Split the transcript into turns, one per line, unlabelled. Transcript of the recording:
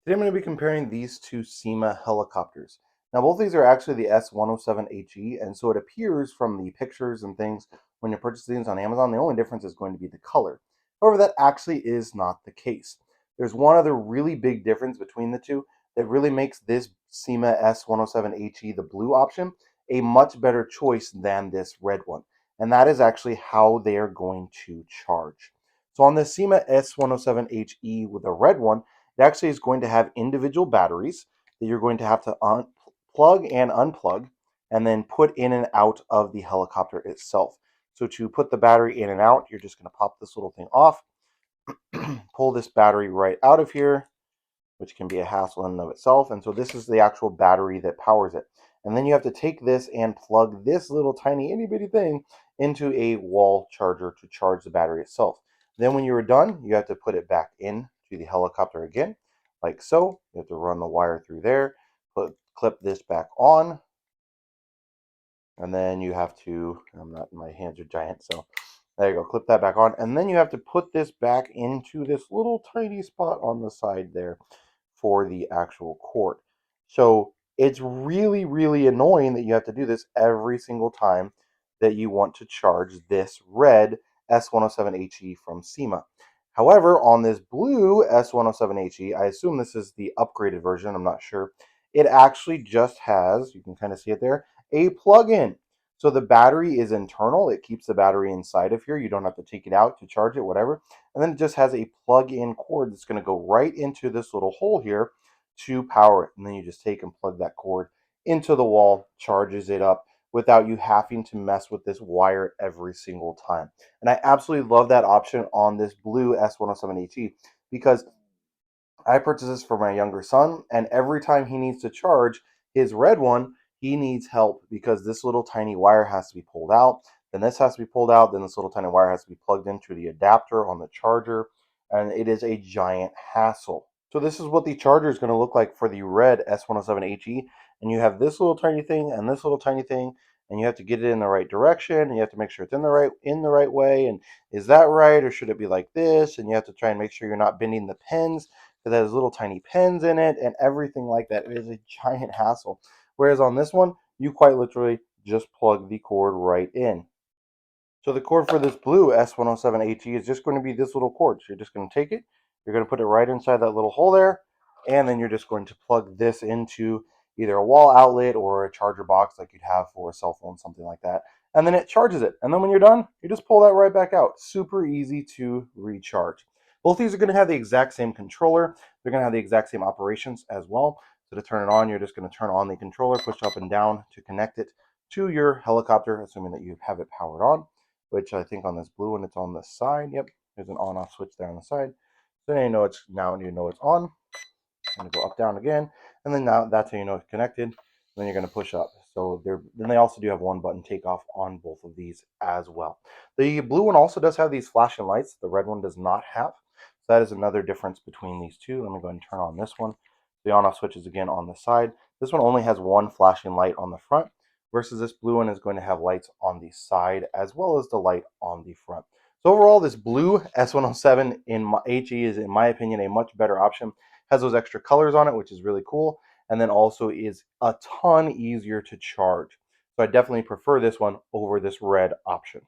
Today I'm going to be comparing these two Syma helicopters. Now both of these are actually the S107he, and so it appears from the pictures and things when you're purchasing these on Amazon, the only difference is going to be the color. However, that actually is not the case. There's one other really big difference between the two that really makes this Syma S107he, the blue option, a much better choice than this red one. And that is actually how they are going to charge. So on the Syma S107he with the red one, it actually is going to have individual batteries that you're going to have to plug and unplug and then put in and out of the helicopter itself. So to put the battery in and out, you're just going to pop this little thing off, pull this battery right out of here, which can be a hassle in and of itself. And so this is the actual battery that powers it. And then you have to take this and plug this little tiny itty bitty thing into a wall charger to charge the battery itself. Then when you're done, you have to put it back in to the helicopter again, like so. You have to run the wire through there, clip this back on, and then you have to, my hands are giant, so there you go, clip that back on. And then you have to put this back into this little tiny spot on the side there for the actual cord. So it's really, really annoying that you have to do this every single time that you want to charge this red S107he from Syma. However, on this blue S107he, I assume this is the upgraded version, I'm not sure, it actually just has, you can kind of see it there, a plug-in. So the battery is internal. It keeps the battery inside of here. You don't have to take it out to charge it, whatever. And then it just has a plug-in cord that's going to go right into this little hole here to power it. And then you just take and plug that cord into the wall, charges it up without you having to mess with this wire every single time. And I absolutely love that option on this blue S107he because I purchased this for my younger son, and every time he needs to charge his red one, he needs help because this little tiny wire has to be pulled out. Then this has to be pulled out. Then this little tiny wire has to be plugged into the adapter on the charger, and it is a giant hassle. So this is what the charger is going to look like for the red S107he, and you have this little tiny thing and this little tiny thing, and you have to get it in the right direction, and you have to make sure it's in the right way, and is that right or should it be like this? And you have to try and make sure you're not bending the pins because it has little tiny pins in it and everything like that. It is a giant hassle. Whereas on this one, you quite literally just plug the cord right in. So the cord for this blue S107he is just going to be this little cord. So you're just going to take it, you're going to put it right inside that little hole there, and then you're just going to plug this into either a wall outlet or a charger box like you'd have for a cell phone, something like that. And then it charges it. And then when you're done, you just pull that right back out. Super easy to recharge. Both these are going to have the exact same controller. They're going to have the exact same operations as well. So to turn it on, you're just going to turn on the controller, push up and down to connect it to your helicopter, assuming that you have it powered on, which I think on this blue one, it's on the side. Yep, there's an on-off switch there on the side. So then you know it's on. I'm gonna go up, down again, and then now that's how you know it's connected. And then you're gonna push up. So then they also do have one button takeoff on both of these as well. The blue one also does have these flashing lights. The red one does not have. So that is another difference between these two. Let me go ahead and turn on this one. The on-off switch is again on the side. This one only has one flashing light on the front, versus this blue one is going to have lights on the side as well as the light on the front. So overall, this blue S107 in my HE is, in my opinion, a much better option. Has those extra colors on it, which is really cool, and then also is a ton easier to charge. So I definitely prefer this one over this red option.